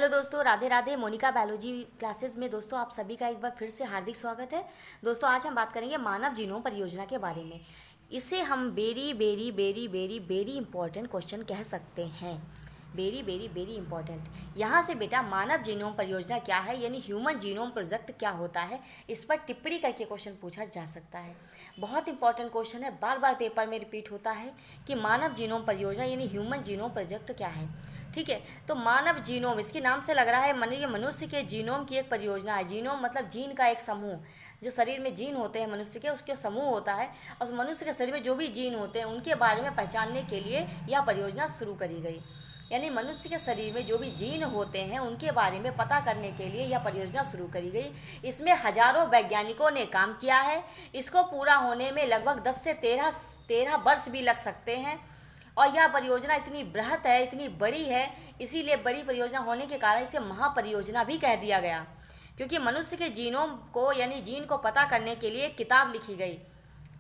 Hello दोस्तों, Radhe Radhe. Monika biology classes में दोस्तों आप सभी का एक बार फिर से हार्दिक स्वागत है। दोस्तों आज हम बात करेंगे मानव जीनोम परियोजना के बारे में। इसे हम very very very very very important question कह सकते हैं। Very very very important. यहाँ से बेटा मानव जीनोम परियोजना क्या है यानी ह्यूमन जीनोम प्रोजेक्ट क्या होता है, इस पर टिप्पणी करके क्वेश्चन पूछा जा सकता है। बहुत इंपॉर्टेंट क्वेश्चन है, बार बार पेपर में रिपीट होता है कि मानव जीनोम परियोजना यानी ह्यूमन जीनोम प्रोजेक्ट क्या है। ठीक है, तो मानव जीनोम इसके नाम से लग रहा है ये मनुष्य के जीनोम की एक परियोजना है। जीनोम मतलब जीन का एक समूह, जो शरीर में जीन होते हैं मनुष्य के, उसके समूह होता है। और मनुष्य के शरीर में जो भी जीन होते हैं उनके बारे में पहचानने के लिए यह परियोजना शुरू करी गई। यानी मनुष्य के शरीर में जो भी जीन होते हैं उनके बारे में पता करने के लिए यह परियोजना शुरू करी गई। इसमें हजारों वैज्ञानिकों ने काम किया है। इसको पूरा होने में लगभग 10 से 13 वर्ष भी लग सकते हैं। और यह परियोजना इतनी बृहत है, इतनी बड़ी है, इसीलिए बड़ी परियोजना होने के कारण इसे महापरियोजना भी कह दिया गया। क्योंकि मनुष्य के जीनोम को यानी जीन को पता करने के लिए एक किताब लिखी गई,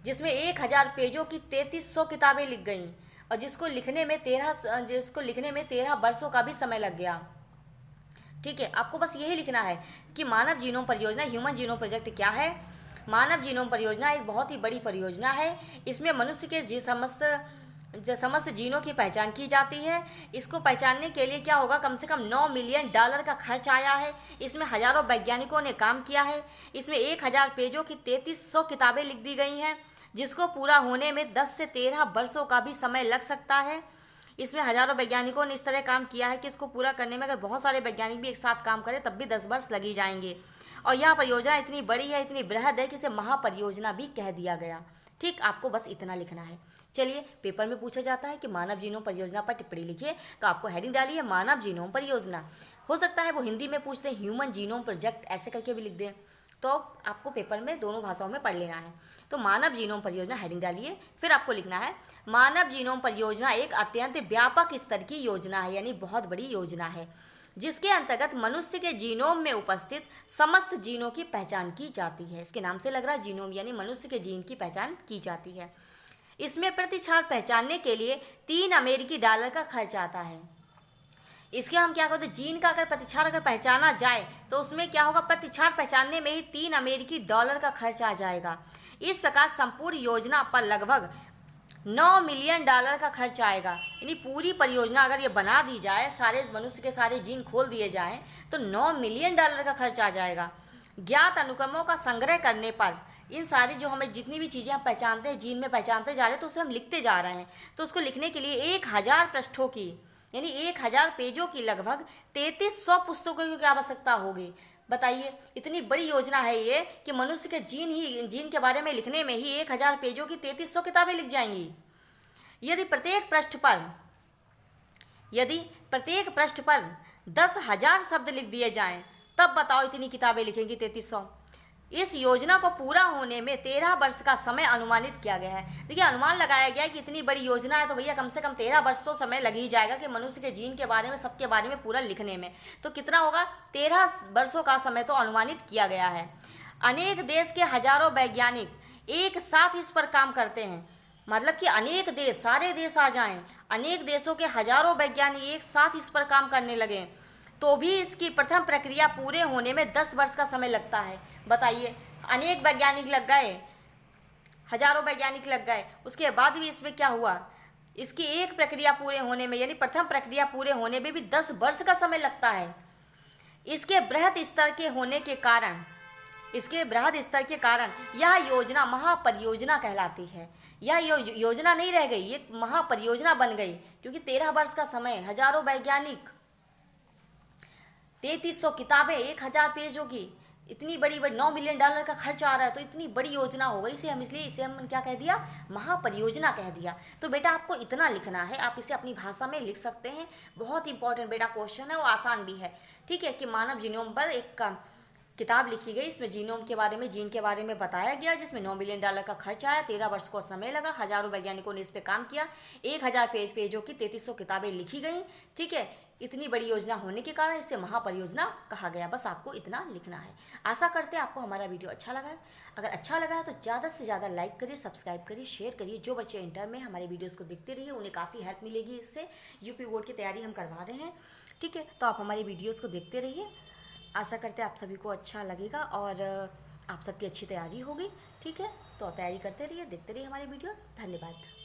जिसमें 1000 पेजों की 3300 किताबें लिख गईं और जिसको लिखने में 13 वर्षों का भी समय लग गया। ठीक है, आपको बस यही लिखना है कि मानव जीनोम परियोजना ह्यूमन जीनोम प्रोजेक्ट क्या है। मानव जीनोम परियोजना एक बहुत ही बड़ी परियोजना है। इसमें मनुष्य के समस्त जीनों की पहचान की जाती है। इसको पहचानने के लिए क्या होगा, कम से कम $9 मिलियन का खर्च आया है। इसमें हजारों वैज्ञानिकों ने काम किया है। इसमें 1000 पेजों की 3300 किताबें लिख दी गई हैं, जिसको पूरा होने में 10 से 13 वर्षों का भी समय लग सकता है। इसमें हजारों वैज्ञानिकों ने इस तरह काम किया है कि इसको पूरा करने में अगर बहुत सारे वैज्ञानिक भी एक साथ काम करें तब भी 10 वर्ष लग ही जाएंगे। और यह परियोजना इतनी बड़ी है, इतनी बृहद है कि इसे महापरियोजना भी कह दिया गया। ठीक, आपको बस इतना लिखना है। चलिए, पेपर में पूछा जाता है कि मानव जीनोम परियोजना पर टिप्पणी लिखिए, तो आपको हेडिंग डालिए मानव जीनोम परियोजना। हो सकता है वो हिंदी में पूछते हैं ह्यूमन जीनोम प्रोजेक्ट ऐसे करके भी लिख दें, तो आपको पेपर में दोनों भाषाओं में पढ़ लेना है। तो मानव जीनोम परियोजना हेडिंग डालिए, फिर आपको लिखना है मानव जीनोम परियोजना एक अत्यंत व्यापक स्तर की योजना है यानी बहुत बड़ी योजना है, जिसके अंतर्गत मनुष्य के जीनोम में उपस्थित समस्त जीनों की पहचान की जाती है। इसके नाम से लग रहा है जीनोम यानी मनुष्य के जीन की पहचान की जाती है। इसमें प्रति क्षण पहचानने के लिए $3 का खर्च आता है। इसके हम क्या कहते हैं, जीन का अगर प्रतिक्षार अगर पहचाना जाए तो उसमें क्या होगा, प्रतिक्षार पहचानने में ही $3 का खर्च आ जाएगा। इस प्रकार संपूर्ण योजना पर लगभग $9 मिलियन का खर्च आएगा। यानी पूरी परियोजना अगर ये बना दी जाए, सारे मनुष्य के सारे जीन खोल दिए जाएं, तो $9 मिलियन का खर्च आ जाएगा। ज्ञात अनुक्रमों का संग्रह करने पर इन सारी जो हमें जितनी भी चीज़ें हम पहचानते हैं, जीन में पहचानते जा रहे हैं, तो उसे हम लिखते जा रहे हैं। तो उसको लिखने के लिए 1000 पृष्ठों की यानी 1000 पेजों की लगभग 3300 पुस्तकों की आवश्यकता होगी। बताइए, इतनी बड़ी योजना है ये कि मनुष्य के जीन के बारे में लिखने में ही 1000 पेजों की 3300 किताबें लिख जाएंगी। यदि प्रत्येक पृष्ठ पर 10,000 शब्द लिख दिए जाएं, तब बताओ इतनी किताबें लिखेंगी 3300। इस योजना को पूरा होने में 13 वर्ष का समय अनुमानित किया गया है। देखिए, अनुमान लगाया गया है कि इतनी बड़ी योजना है तो भैया कम से कम 13 वर्ष तो समय लग ही जाएगा कि मनुष्य के जीन के बारे में, सबके बारे में पूरा लिखने में। तो कितना होगा, 13 वर्षों का समय तो अनुमानित किया गया है। अनेक देश के हजारों वैज्ञानिक एक साथ इस पर काम करते हैं। मतलब कि अनेक देश, सारे देश आ जाएं, अनेक देशों के हजारों वैज्ञानिक एक साथ इस पर काम करने लगे, तो भी इसकी प्रथम प्रक्रिया पूरे होने में 10 वर्ष का समय लगता है। बताइए, अनेक वैज्ञानिक लग गए, हजारों वैज्ञानिक लग गए, उसके बाद भी इसमें क्या हुआ, इसकी एक प्रक्रिया पूरे होने में यानी प्रथम प्रक्रिया पूरे होने में भी 10 वर्ष का समय लगता है। इसके बृहद स्तर के कारण यह योजना महापरियोजना कहलाती है। यह योजना नहीं रह गई, ये महापरियोजना बन गई, क्योंकि 13 वर्ष का समय, हजारों वैज्ञानिक, 3300 किताबें, 1000 पेजों की, इतनी बड़ी $9 मिलियन का खर्च आ रहा है, तो इतनी बड़ी योजना हो गई। इसे हम क्या कह दिया, महापरियोजना कह दिया। तो बेटा आपको इतना लिखना है, आप इसे अपनी भाषा में लिख सकते हैं। बहुत इंपॉर्टेंट बेटा क्वेश्चन है, वो आसान भी है। ठीक है, कि मानव जीनोम पर एक किताब लिखी गई, इसमें जीन के बारे में बताया गया, जिसमें $9 मिलियन का खर्च आया, 13 वर्ष को समय लगा, हजारों वैज्ञानिकों ने इस पर काम किया, 1000 पेजों की 3300 किताबें लिखी गई। ठीक है, इतनी बड़ी योजना होने के कारण इसे महापरियोजना कहा गया। बस आपको इतना लिखना है। आशा करते हैं आपको हमारा वीडियो अच्छा लगा है। अगर अच्छा लगा है तो ज़्यादा से ज़्यादा लाइक करिए, सब्सक्राइब करिए, शेयर करिए। जो बच्चे इंटर में हमारे वीडियोस को देखते रहिए, उन्हें काफ़ी हेल्प मिलेगी इससे। यूपी बोर्ड की तैयारी हम करवा रहे हैं। ठीक है, तो आप हमारी वीडियोस को देखते रहिए। आशा करते हैं आप सभी को अच्छा लगेगा और आप सबकी अच्छी तैयारी होगी। ठीक है, तो तैयारी करते रहिए, देखते रहिए हमारी वीडियोस। धन्यवाद।